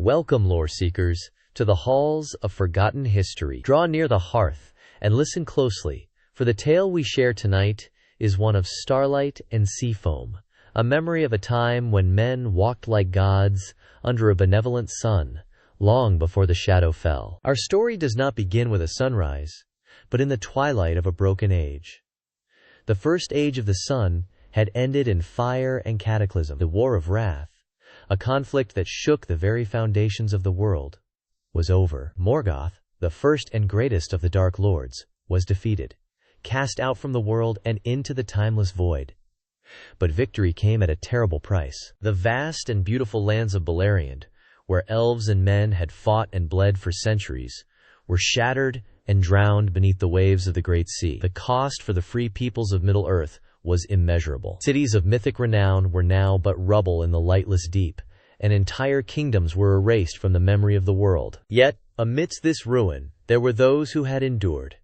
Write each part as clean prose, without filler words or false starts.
Welcome, lore seekers, to the halls of forgotten history. Draw near the hearth and listen closely, for the tale we share tonight is one of starlight and sea foam, a memory of a time when men walked like gods under a benevolent sun, long before the shadow fell. Our story does not begin with a sunrise, but in the twilight of a broken age. The first age of the sun had ended in fire and cataclysm. The War of Wrath, a conflict that shook the very foundations of the world, was over. Morgoth, the first and greatest of the Dark Lords, was defeated, cast out from the world and into the timeless void. But victory came at a terrible price. The vast and beautiful lands of Beleriand, where elves and men had fought and bled for centuries, were shattered and drowned beneath the waves of the Great Sea. The cost for the free peoples of Middle-earth was immeasurable. Cities of mythic renown were now but rubble in the lightless deep, and entire kingdoms were erased from the memory of the world. Yet, amidst this ruin, there were those who had endured.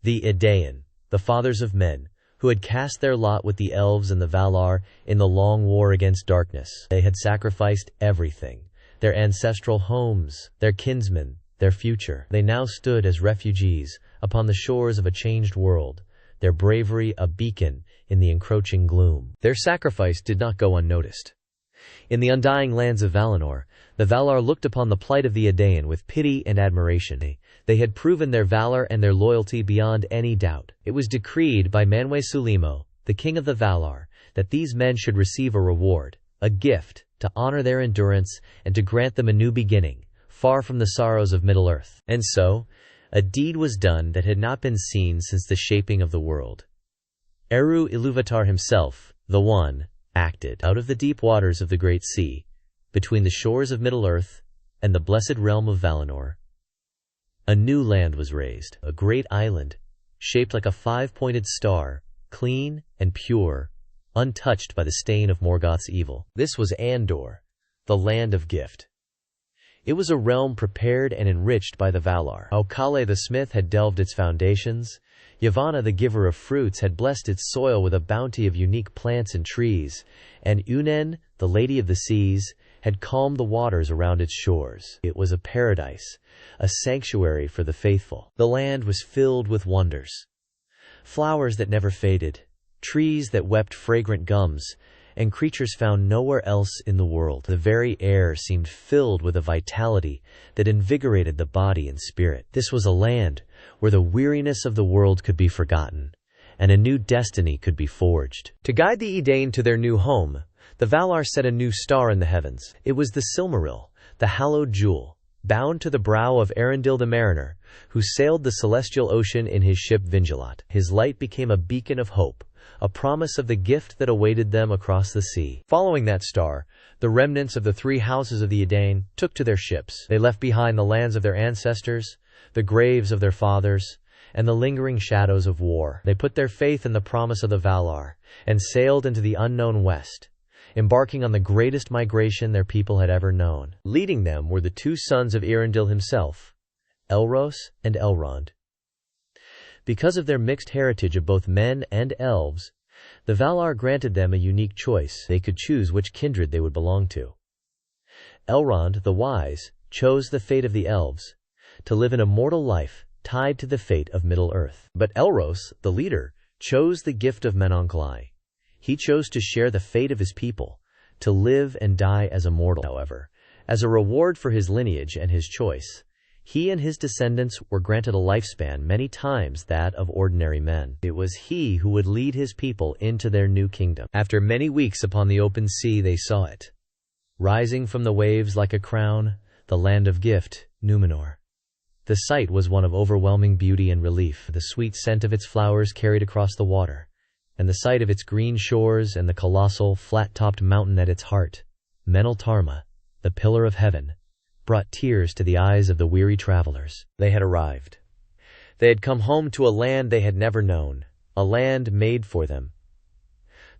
The Edain, the fathers of men, who had cast their lot with the Elves and the Valar in the long war against darkness. They had sacrificed everything: their ancestral homes, their kinsmen, their future. They now stood as refugees upon the shores of a changed world, their bravery a beacon in the encroaching gloom. Their sacrifice did not go unnoticed. In the undying lands of Valinor, the Valar looked upon the plight of the Edain with pity and admiration. They had proven their valor and their loyalty beyond any doubt. It was decreed by Manwe Sulimo, the king of the Valar, that these men should receive a reward, a gift, to honor their endurance and to grant them a new beginning, far from the sorrows of Middle-earth. And so, a deed was done that had not been seen since the shaping of the world. Eru Ilúvatar himself, the One, acted out of the deep waters of the Great Sea, between the shores of Middle-earth and the blessed realm of Valinor. A new land was raised, a great island, shaped like a five-pointed star, clean and pure, untouched by the stain of Morgoth's evil. This was Andor, the land of gift. It was a realm prepared and enriched by the Valar. Aukale the smith had delved its foundations. Yavanna the giver of fruits had blessed its soil with a bounty of unique plants and trees, and Unen, the lady of the seas, had calmed the waters around its shores. It was a paradise, a sanctuary for the faithful. The land was filled with wonders: flowers that never faded, trees that wept fragrant gums, and creatures found nowhere else in the world. The very air seemed filled with a vitality that invigorated the body and spirit. This was a land where the weariness of the world could be forgotten, and a new destiny could be forged. To guide the Edain to their new home, the Valar set a new star in the heavens. It was the Silmaril, the hallowed jewel, bound to the brow of Arundel the mariner, who sailed the celestial ocean in his ship Vingilat. His light became a beacon of hope, a promise of the gift that awaited them across the sea. Following that star, the remnants of the three houses of the Edain took to their ships. They left behind the lands of their ancestors, the graves of their fathers, and the lingering shadows of war. They put their faith in the promise of the Valar, and sailed into the unknown west, embarking on the greatest migration their people had ever known. Leading them were the two sons of Irandil himself, Elros and Elrond. Because of their mixed heritage of both men and elves, the Valar granted them a unique choice. They could choose which kindred they would belong to. Elrond, the wise, chose the fate of the elves, to live an immortal life tied to the fate of Middle-earth. But Elros, the leader, chose the gift of Menonklai. He chose to share the fate of his people, to live and die as a mortal. However, as a reward for his lineage and his choice, he and his descendants were granted a lifespan many times that of ordinary men. It was he who would lead his people into their new kingdom. After many weeks upon the open sea, they saw it, rising from the waves like a crown, the land of gift, Númenor. The sight was one of overwhelming beauty and relief. The sweet scent of its flowers carried across the water, and the sight of its green shores and the colossal, flat-topped mountain at its heart, Meneltarma, the pillar of heaven, brought tears to the eyes of the weary travelers. They had arrived. They had come home to a land they had never known, a land made for them.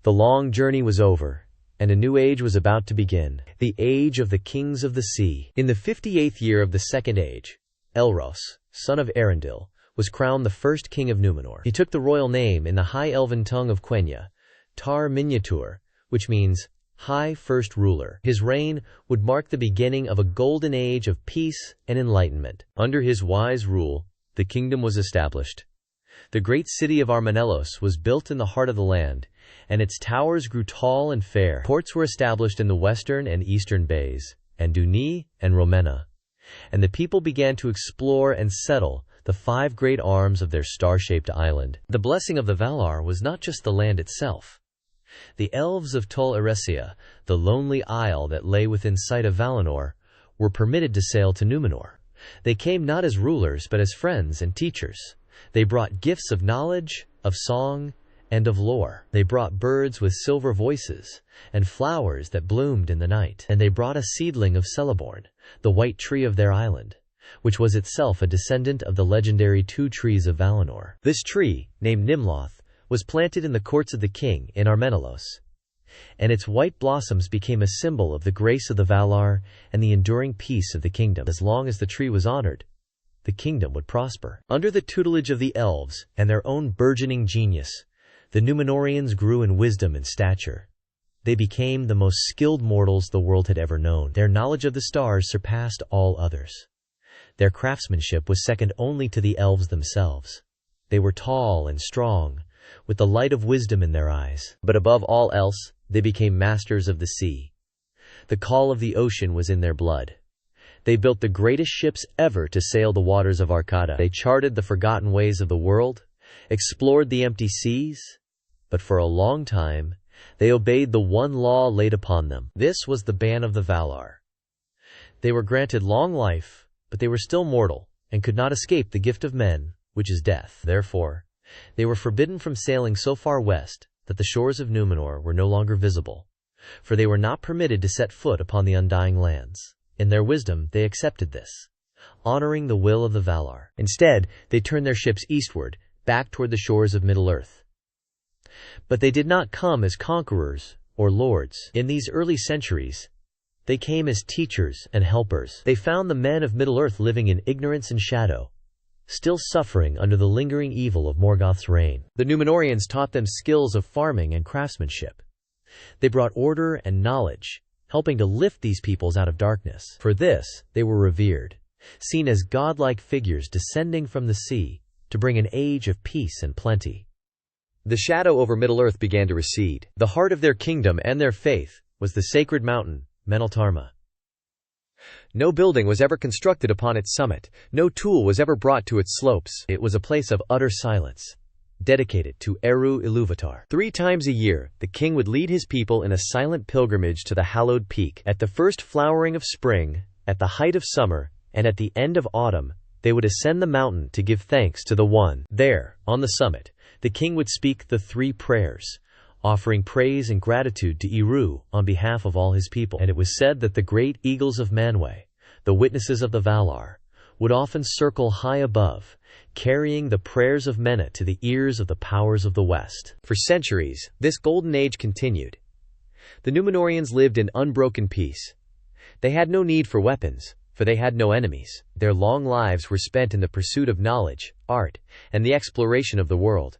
The long journey was over, and a new age was about to begin, the age of the kings of the sea. In the 58th year of the Second Age, Elros, son of Arundel, was crowned the first king of Númenor. He took the royal name in the High Elven tongue of Quenya, Tar-Minyatur, which means high first ruler. His reign would mark the beginning of a golden age of peace and enlightenment. Under his wise rule, the kingdom was established. The great city of Armanelos was built in the heart of the land, and its towers grew tall and fair. Ports were established in the western and eastern bays, Anduni and Romena, and the people began to explore and settle the 5 great arms of their star-shaped island. The blessing of the Valar was not just the land itself. The Elves of Tol Eressëa, the lonely isle that lay within sight of Valinor, were permitted to sail to Númenor. They came not as rulers but as friends and teachers. They brought gifts of knowledge, of song, and of lore. They brought birds with silver voices, and flowers that bloomed in the night. And they brought a seedling of Celeborn, the white tree of their island, which was itself a descendant of the legendary 2 trees of Valinor. This tree, named Nimloth, was planted in the courts of the king in Armanelos, and its white blossoms became a symbol of the grace of the Valar and the enduring peace of the kingdom. As long as the tree was honored, the kingdom would prosper. Under the tutelage of the Elves and their own burgeoning genius, the Númenóreans grew in wisdom and stature. They became the most skilled mortals the world had ever known. Their knowledge of the stars surpassed all others. Their craftsmanship was second only to the elves themselves. They were tall and strong, with the light of wisdom in their eyes. But above all else, they became masters of the sea. The call of the ocean was in their blood. They built the greatest ships ever to sail the waters of Arcada. They charted the forgotten ways of the world, explored the empty seas, but for a long time, they obeyed the one law laid upon them. This was the ban of the Valar. They were granted long life, but they were still mortal, and could not escape the gift of men, which is death. Therefore, they were forbidden from sailing so far west that the shores of Númenor were no longer visible, for they were not permitted to set foot upon the undying lands. In their wisdom, they accepted this, honoring the will of the Valar. Instead, they turned their ships eastward, back toward the shores of Middle-earth. But they did not come as conquerors or lords. In these early centuries, they came as teachers and helpers. They found the men of Middle-earth living in ignorance and shadow, still suffering under the lingering evil of Morgoth's reign. The Númenóreans taught them skills of farming and craftsmanship. They brought order and knowledge, helping to lift these peoples out of darkness. For this, they were revered, seen as godlike figures descending from the sea to bring an age of peace and plenty. The shadow over Middle-earth began to recede. The heart of their kingdom and their faith was the sacred mountain, Meneltarma. No building was ever constructed upon its summit. No tool was ever brought to its slopes. It was a place of utter silence, dedicated to Eru Ilúvatar. 3 times a year, the king would lead his people in a silent pilgrimage to the hallowed peak. At the first flowering of spring, at the height of summer, and at the end of autumn, they would ascend the mountain to give thanks to the One. There, on the summit, the king would speak the 3 prayers, offering praise and gratitude to Eru on behalf of all his people. And it was said that the great eagles of Manwë, the witnesses of the Valar, would often circle high above, carrying the prayers of Mena to the ears of the powers of the West. For centuries, this golden age continued. The Númenóreans lived in unbroken peace. They had no need for weapons, for they had no enemies. Their long lives were spent in the pursuit of knowledge, art, and the exploration of the world.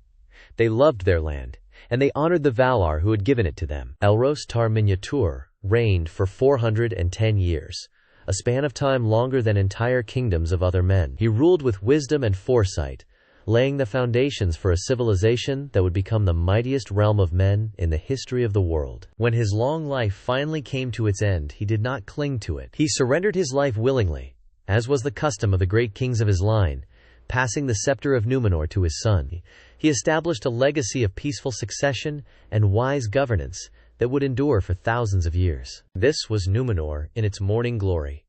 They loved their land, and they honored the Valar who had given it to them. Elros Tar-Minyatur reigned for 410 years, a span of time longer than entire kingdoms of other men. He ruled with wisdom and foresight, laying the foundations for a civilization that would become the mightiest realm of men in the history of the world. When his long life finally came to its end, he did not cling to it. He surrendered his life willingly, as was the custom of the great kings of his line, passing the scepter of Númenor to his son. He established a legacy of peaceful succession and wise governance that would endure for thousands of years. This was Númenor in its morning glory,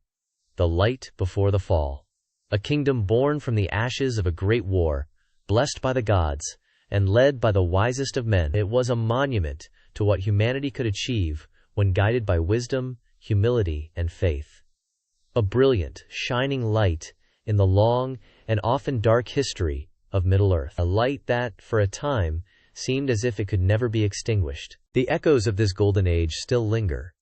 the light before the fall, a kingdom born from the ashes of a great war, blessed by the gods, and led by the wisest of men. It was a monument to what humanity could achieve when guided by wisdom, humility, and faith. A brilliant, shining light in the long and often dark history of Middle-earth. A light that, for a time, seemed as if it could never be extinguished. The echoes of this golden age still linger,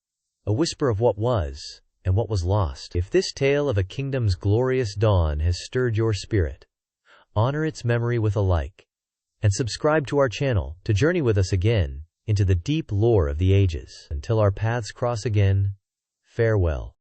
a whisper of what was and what was lost. If this tale of a kingdom's glorious dawn has stirred your spirit, honor its memory with a like, and subscribe to our channel to journey with us again into the deep lore of the ages. Until our paths cross again, farewell.